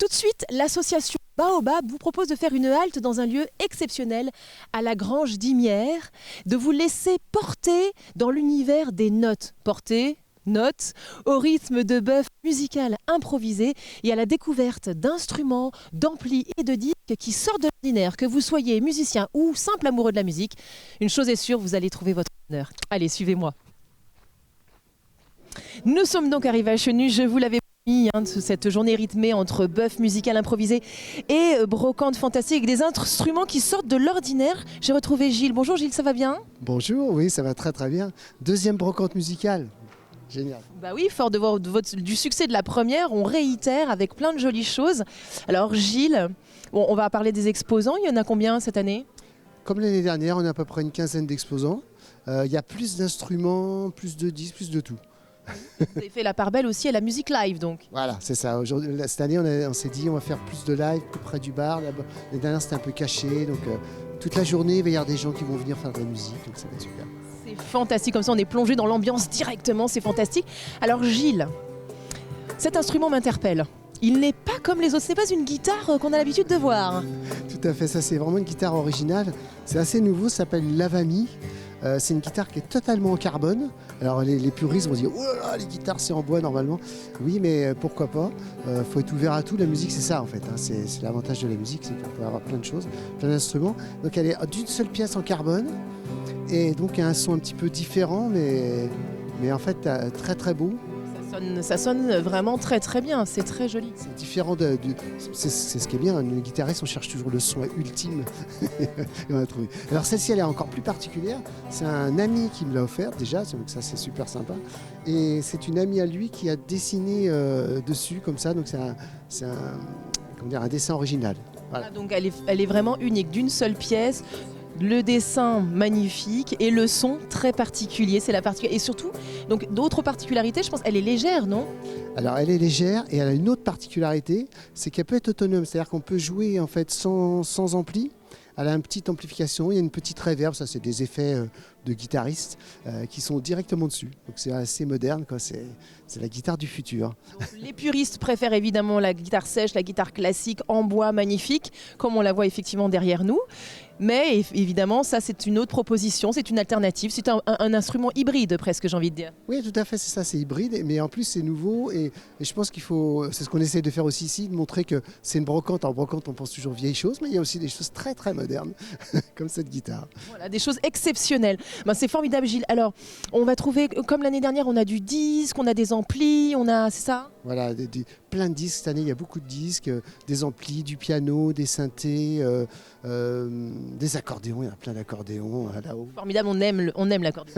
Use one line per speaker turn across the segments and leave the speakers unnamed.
Tout de suite, l'association Baobab vous propose de faire une halte dans un lieu exceptionnel à la Grange d'Imières, de vous laisser porter dans l'univers des notes. Notes au rythme de bœuf musical improvisé et à la découverte d'instruments, d'amplis et de disques qui sortent de l'ordinaire. Que vous soyez musicien ou simple amoureux de la musique, une chose est sûre, vous allez trouver votre bonheur. Allez, suivez-moi. Nous sommes donc arrivés à Chenu, je vous l'avais promis, cette journée rythmée entre bœuf musical improvisé et brocante fantastique, des instruments qui sortent de l'ordinaire. J'ai retrouvé Gilles. Bonjour Gilles, ça va bien?
Bonjour, oui, ça va très très bien. Deuxième brocante musicale. Génial.
Bah oui, fort du succès de la première, on réitère avec plein de jolies choses. Alors Gilles, on va parler des exposants, il y en a combien cette année?
Comme l'année dernière, on a à peu près une quinzaine d'exposants. Il y a plus d'instruments, plus de disques, plus de tout.
Vous avez fait la part belle aussi à la musique live donc.
Voilà, c'est ça. Cette année, on s'est dit on va faire plus de live, plus près du bar. L'année dernière, c'était un peu caché, donc toute la journée, il va y avoir des gens qui vont venir faire de la musique, donc ça va être super.
C'est fantastique, comme ça on est plongé dans l'ambiance directement, c'est fantastique. Alors Gilles, cet instrument m'interpelle. Il n'est pas comme les autres, ce n'est pas une guitare qu'on a l'habitude de voir.
Tout à fait, ça c'est vraiment une guitare originale. C'est assez nouveau, ça s'appelle une Lavami. C'est une guitare qui est totalement en carbone. Alors les puristes vont dire oh là là, les guitares c'est en bois normalement. Oui, mais pourquoi pas. Faut être ouvert à tout. La musique c'est ça en fait. C'est l'avantage de la musique, c'est qu'on peut avoir plein de choses, plein d'instruments. Donc elle est d'une seule pièce en carbone et donc il y a un son un petit peu différent, mais en fait très très beau.
Ça sonne vraiment très très bien, c'est très joli.
C'est différent c'est ce qui est bien, une guitariste on cherche toujours le son ultime. Et on a trouvé. Alors celle-ci elle est encore plus particulière, c'est un ami qui me l'a offerte déjà, donc ça c'est super sympa. Et c'est une amie à lui qui a dessiné dessus comme ça, donc c'est un dessin original. Voilà.
Ah, donc elle est vraiment unique, d'une seule pièce. Le dessin magnifique et le son très particulier, c'est la particularité. Et surtout, donc d'autres particularités, je pense, elle est légère, non?
Alors elle est légère et elle a une autre particularité, c'est qu'elle peut être autonome, c'est-à-dire qu'on peut jouer en fait sans ampli. Elle a une petite amplification, il y a une petite reverb, ça c'est des effets de guitaristes qui sont directement dessus. Donc c'est assez moderne, quoi. C'est la guitare du futur.
Donc, les puristes préfèrent évidemment la guitare sèche, la guitare classique en bois magnifique, comme on la voit effectivement derrière nous. Mais évidemment, ça c'est une autre proposition, c'est une alternative, c'est un instrument hybride presque, j'ai envie de dire.
Oui, tout à fait, c'est ça, c'est hybride, mais en plus c'est nouveau et je pense qu'il faut, c'est ce qu'on essaie de faire aussi ici, de montrer que c'est une brocante. En brocante, on pense toujours vieilles choses, mais il y a aussi des choses très très modernes, comme cette guitare.
Voilà, des choses exceptionnelles. Ben, c'est formidable Gilles. Alors, on va trouver, comme l'année dernière, on a du disque, on a des amplis, c'est ça?
Voilà, plein de disques, cette année il y a beaucoup de disques, des amplis, du piano, des synthés, des accordéons, il y a plein d'accordéons là-haut.
Formidable, on aime l'accordéon.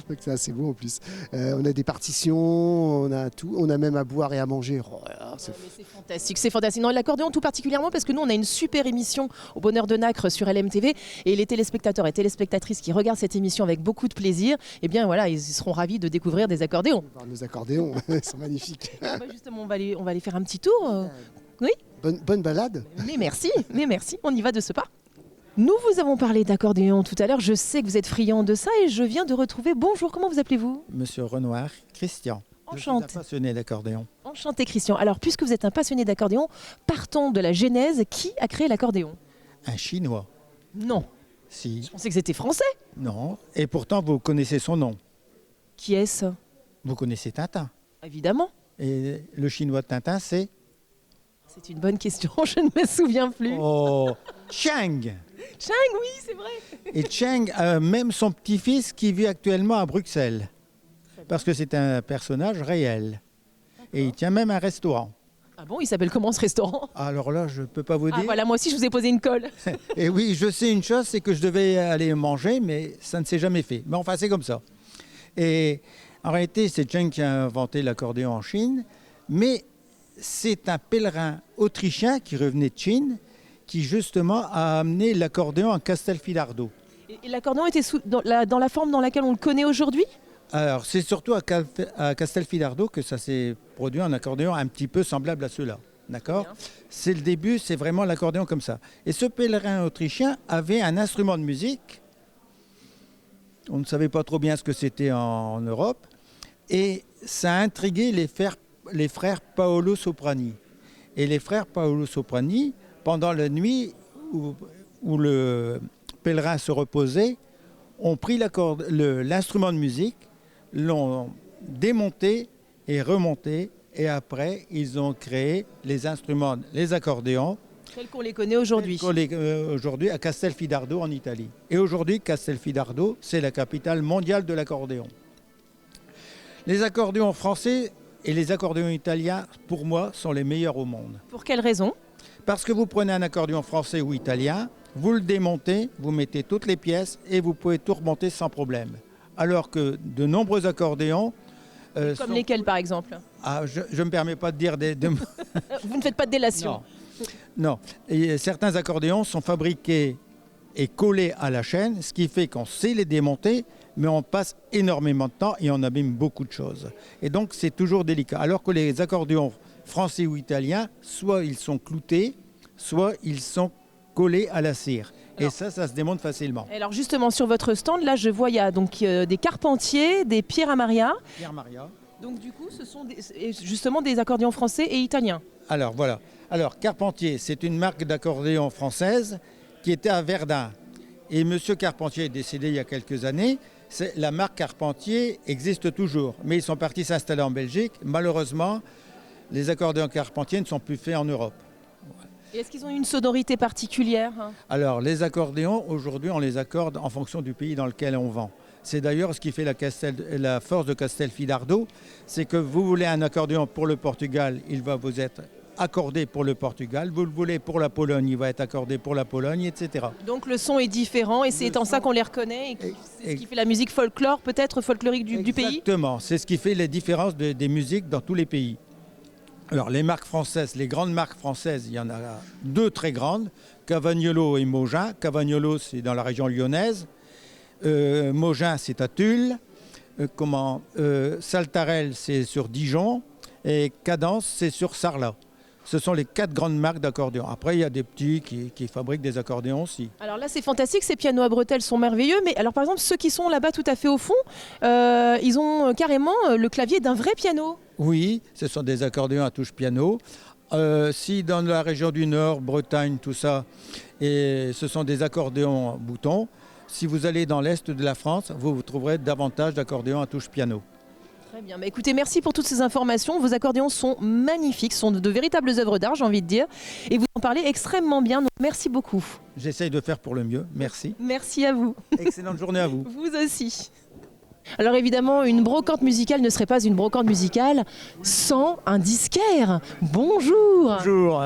Donc c'est assez beau en plus. On a des partitions, on a tout, on a même à boire et à manger. Oh,
c'est fantastique, c'est fantastique. Non, l'accordéon tout particulièrement parce que nous on a une super émission au Bonheur de Nacre sur LMTV et les téléspectateurs et téléspectatrices qui regardent cette émission avec beaucoup de plaisir, eh bien voilà, ils seront ravis de découvrir des accordéons.
Nos accordéons, ils sont magnifiques.
Bah justement, on va aller faire un petit tour. Oui.
Bonne balade.
Mais merci, on y va de ce pas. Nous vous avons parlé d'accordéon tout à l'heure, je sais que vous êtes friand de ça et je viens de retrouver, bonjour, comment vous appelez-vous?
Monsieur Renoir, Christian.
Enchanté.
Je suis un passionné d'accordéon.
Enchanté Christian. Alors puisque vous êtes un passionné d'accordéon, partons de la genèse, qui a créé l'accordéon?
Un Chinois.
Non.
Si.
Je pensais que c'était français.
Non. Et pourtant, vous connaissez son nom.
Qui est-ce?
Vous connaissez Tintin.
Évidemment.
Et le Chinois de Tintin, c'est?
C'est une bonne question, je ne me souviens plus.
Oh, Cheng.
Cheng, oui, c'est vrai.
Et Cheng a même son petit-fils qui vit actuellement à Bruxelles. Parce que c'est un personnage réel. Et il tient même un restaurant.
Ah bon, il s'appelle comment ce restaurant?
Alors là, je ne peux pas vous dire.
Ah voilà, moi aussi je vous ai posé une colle.
Et oui, je sais une chose, c'est que je devais aller manger, mais ça ne s'est jamais fait. Mais enfin, c'est comme ça. Et en réalité, c'est Cheng qui a inventé l'accordéon en Chine, mais c'est un pèlerin autrichien qui revenait de Chine, qui justement a amené l'accordéon à Castelfidardo.
Et l'accordéon était dans la forme dans laquelle on le connaît aujourd'hui?
Alors, c'est surtout à Castelfidardo que ça s'est produit un accordéon un petit peu semblable à ceux-là. D'accord? C'est le début, c'est vraiment l'accordéon comme ça. Et ce pèlerin autrichien avait un instrument de musique. On ne savait pas trop bien ce que c'était en Europe. Et ça a intrigué les frères Paolo Soprani. Et les frères Paolo Soprani, pendant la nuit où le pèlerin se reposait, ont pris l'instrument de musique, l'ont démonté et remonté, et après, ils ont créé les instruments, les accordéons,
Tels qu'on les connaît aujourd'hui.
aujourd'hui à Castelfidardo en Italie. Et aujourd'hui, Castelfidardo, c'est la capitale mondiale de l'accordéon. Les accordéons français et les accordéons italiens, pour moi, sont les meilleurs au monde.
Pour quelle raison?
Parce que vous prenez un accordéon français ou italien, vous le démontez, vous mettez toutes les pièces et vous pouvez tout remonter sans problème. Alors que de nombreux accordéons...
Comme lesquels, par exemple?
Je ne me permets pas de dire
Vous ne faites pas de délation?
Non. Et certains accordéons sont fabriqués et collés à la chaîne, ce qui fait qu'on sait les démonter, mais on passe énormément de temps et on abîme beaucoup de choses. Et donc c'est toujours délicat. Alors que les accordéons français ou italiens, soit ils sont cloutés, soit ils sont collés à la cire. Et ça se démonte facilement.
Alors justement, sur votre stand, là, je vois, il y a donc des Carpentier, des Pierre Maria.
Pierre Maria.
Donc du coup, ce sont justement des accordéons français et italiens.
Alors voilà. Alors Carpentier, c'est une marque d'accordéon française qui était à Verdun. Et Monsieur Carpentier est décédé il y a quelques années. La marque Carpentier existe toujours. Mais ils sont partis s'installer en Belgique. Malheureusement, les accordéons Carpentier ne sont plus faits en Europe.
Et est-ce qu'ils ont une sonorité particulière?
Alors, les accordéons, aujourd'hui, on les accorde en fonction du pays dans lequel on vend. C'est d'ailleurs ce qui fait la force de Castelfidardo, c'est que vous voulez un accordéon pour le Portugal, il va vous être accordé pour le Portugal. Vous le voulez pour la Pologne, il va être accordé pour la Pologne, etc.
Donc le son est différent et c'est en ça qu'on les reconnaît et c'est ce qui fait la musique folklore, peut-être folklorique du pays?
Exactement, c'est ce qui fait les différences des musiques dans tous les pays. Alors les marques françaises, les grandes marques françaises, il y en a deux très grandes, Cavagnolo et Mogin. Cavagnolo, c'est dans la région lyonnaise. Mogin, c'est à Tulle. Saltarel, c'est sur Dijon. Et Cadence, c'est sur Sarlat. Ce sont les 4 grandes marques d'accordéons. Après, il y a des petits qui fabriquent des accordéons aussi.
Alors là, c'est fantastique, ces pianos à bretelles sont merveilleux. Mais alors, par exemple, ceux qui sont là-bas tout à fait au fond, ils ont carrément le clavier d'un vrai piano.
Oui, ce sont des accordéons à touche piano. Si dans la région du Nord, Bretagne, tout ça, et ce sont des accordéons boutons. Si vous allez dans l'Est de la France, vous trouverez davantage d'accordéons à touche piano.
Très bien. Bah, écoutez, merci pour toutes ces informations. Vos accordéons sont magnifiques, sont de véritables œuvres d'art, j'ai envie de dire. Et vous en parlez extrêmement bien. Donc merci beaucoup.
J'essaye de faire pour le mieux. Merci.
Merci à vous.
Excellente journée à vous.
Vous aussi. Alors évidemment, une brocante musicale ne serait pas une brocante musicale sans un disquaire. Bonjour.
Bonjour.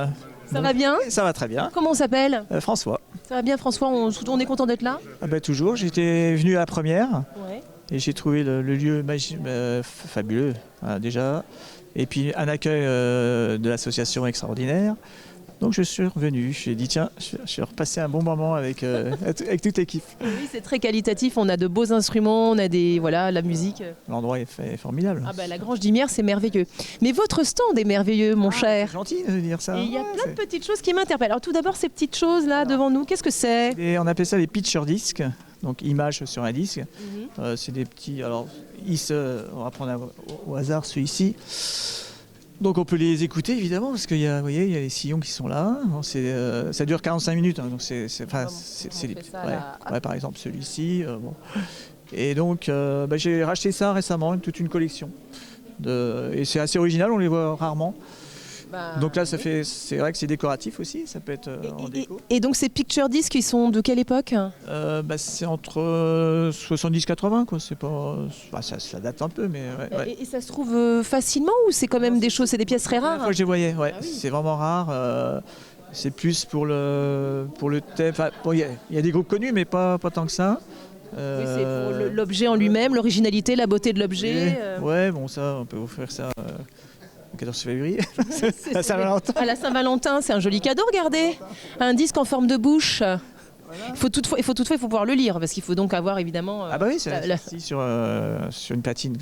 Ça va bien?
Ça va très bien.
Comment on s'appelle?
François.
Ça va bien François, on est content d'être là?
Toujours, j'étais venu à la première
Ouais.
et j'ai trouvé le lieu fabuleux déjà. Et puis un accueil de l'association extraordinaire. Donc je suis revenu, j'ai dit tiens, je vais repasser un bon moment avec toute l'équipe.
Oui, c'est très qualitatif, on a de beaux instruments, on a la musique.
L'endroit est formidable.
Ah bah la Grange d'Imière, c'est merveilleux. Mais votre stand est merveilleux, mon cher.
C'est gentil de dire ça.
Et il y a plein de petites choses qui m'interpellent. Alors tout d'abord, ces petites choses là devant nous, qu'est-ce que c'est?
Et on appelle ça les picture discs, donc images sur un disque. C'est des petits, alors on va prendre au hasard celui-ci. Donc on peut les écouter évidemment parce qu'il y a, vous voyez, il y a les sillons qui sont là. Bon, ça dure 45 minutes, hein, donc par exemple celui-ci. Bon. Et donc j'ai racheté ça récemment, toute une collection. Et c'est assez original, on les voit rarement. Donc là, c'est vrai que c'est décoratif aussi, ça peut être en déco.
Et donc ces picture discs, ils sont de quelle époque?
C'est entre 70-80, quoi. C'est pas, ça date un peu, mais ouais.
Et ça se trouve facilement ou c'est quand même des choses, c'est des pièces très rares?
Moi, je les voyais, ouais.
Ah oui.
C'est vraiment rare. C'est plus pour le thème. Il y a des groupes connus, mais pas tant que ça.
Oui, c'est pour l'objet en lui-même, l'originalité, la beauté de l'objet.
Ouais, bon, ça, on peut offrir ça. 14 février, à Saint-Valentin.
À la Saint-Valentin, c'est un joli cadeau, regardez. Un disque en forme de bouche. Il faut toutefois pouvoir le lire, parce qu'il faut donc avoir évidemment...
oui, c'est sur une platine,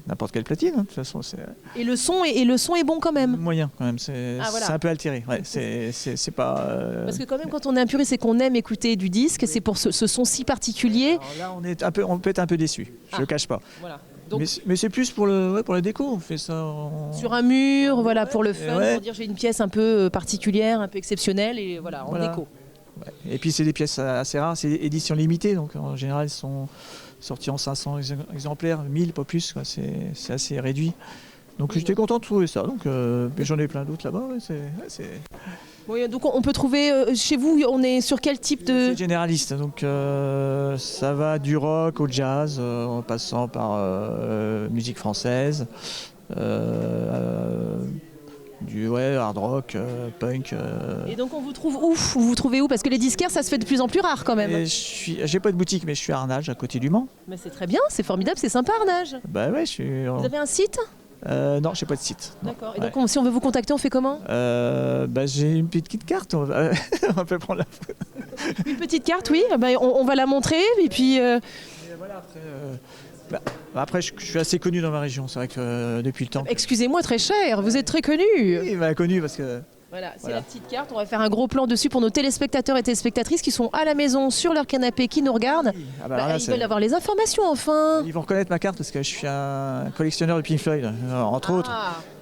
n'importe quelle platine, hein, de toute façon.
Et le son est bon quand même.
Moyen quand même, c'est un peu altéré. Ouais, c'est pas...
Parce que quand même, quand on est un puriste, c'est qu'on aime écouter du disque, c'est pour ce son si particulier.
Alors là, on peut être un peu déçu, je ne le cache pas.
Voilà. Donc-
Mais c'est plus pour la déco, on fait ça
Sur un mur, voilà, pour le fun,
ouais.
pour dire j'ai une pièce un peu particulière, un peu exceptionnelle et voilà, en
Voilà.
déco.
Ouais. Et puis c'est des pièces assez rares, c'est édition limitée, donc en général elles sont sorties en 500 exemplaires, 1000 pas plus, quoi. C'est assez réduit. Donc j'étais content de trouver ça, donc mais j'en ai plein d'autres là-bas. Ouais, c'est
Oui, donc on peut trouver chez vous, on est sur quel type de...
c'est généraliste, donc ça va du rock au jazz, en passant par musique française, du hard rock, punk.
Et donc on vous trouve où? Vous vous trouvez où? Parce que les disquaires, ça se fait de plus en plus rare quand même.
Et j'ai pas de boutique, mais je suis à Arnage, à côté du Mans.
Mais c'est très bien, c'est formidable, c'est sympa Arnage.
Bah ouais, je suis.
Vous avez un site?
Non, j'ai pas de site. Non.
D'accord. Et
Ouais.
donc si on veut vous contacter, on fait comment?
J'ai une petite carte. On peut prendre la photo.
Une petite carte, oui. On va la montrer et puis...
Et voilà, après, je suis assez connu dans ma région. C'est vrai que depuis le temps.
Excusez-moi, très cher, vous êtes très connu.
Il m'a connu parce que.
Voilà, c'est
Voilà.
la petite carte. On va faire un gros plan dessus pour nos téléspectateurs et téléspectatrices qui sont à la maison sur leur canapé, qui nous regardent.
Ah bah, là,
Ils veulent avoir les informations enfin.
Ils vont reconnaître ma carte parce que je suis un collectionneur de Pink Floyd, entre autres.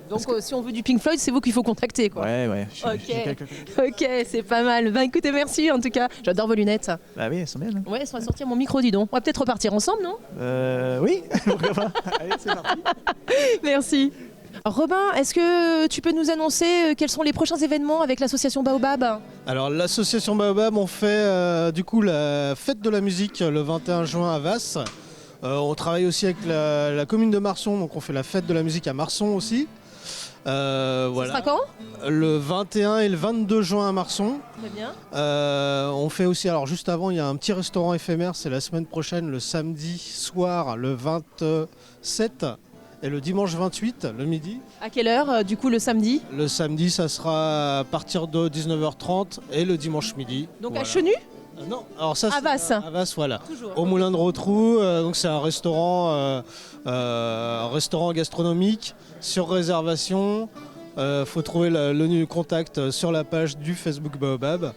Donc si on veut du Pink Floyd, c'est vous qu'il faut contacter, quoi.
Ouais.
Ok. Ok, c'est pas mal. Ben écoutez, merci en tout cas. J'adore vos lunettes.
Bah oui, elles sont belles. Hein.
Ouais, elles sont assorties à mon micro, dis donc. On va peut-être repartir ensemble, non?
Oui, pourquoi pas. Allez, c'est parti.
Merci. Robin, est-ce que tu peux nous annoncer quels sont les prochains événements avec l'association Baobab?
Alors l'association Baobab, on fait du coup la fête de la musique le 21 juin à Vasse. On travaille aussi avec la commune de Marson, donc on fait la fête de la musique à Marson aussi.
Ça sera quand?
Le 21 et le 22 juin à Marson.
Très bien.
On fait aussi, alors juste avant, il y a un petit restaurant éphémère, c'est la semaine prochaine, le samedi soir, le 27 et le dimanche 28, le midi.
À quelle heure, du coup, le samedi?
Le samedi, ça sera à partir de 19h30 et le dimanche midi.
Donc à
Voilà.
Chenu?
Non, alors ça
À Vasse.
À Vasse, voilà.
Toujours.
Au Moulin de Rotrou, donc c'est un restaurant gastronomique sur réservation. Faut trouver le contact sur la page du Facebook Baobab.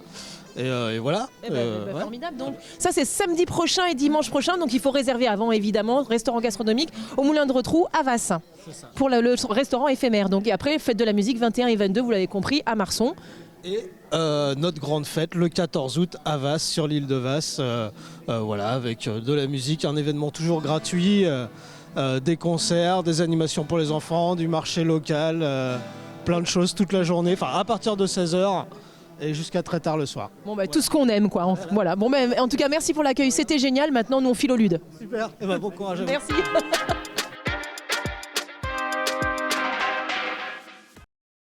Et voilà. Ouais.
Formidable. Donc, ça, c'est samedi prochain et dimanche prochain. Donc, il faut réserver avant, évidemment. Restaurant gastronomique au Moulin de Rotrou à Vasse. Pour le restaurant éphémère. Donc, et après, fête de la musique 21 et 22, vous l'avez compris, à Marson.
Et notre grande fête le 14 août à Vasse, sur l'île de Vasse. Voilà, avec de la musique, un événement toujours gratuit, des concerts, des animations pour les enfants, du marché local, plein de choses toute la journée. Enfin, à partir de 16h. Et jusqu'à très tard le soir.
Bon, tout ce qu'on aime, quoi. Voilà. Bon, en tout cas, merci pour l'accueil. C'était génial. Maintenant, nous, on file au lude.
Super. Et bon courage à vous.
Merci.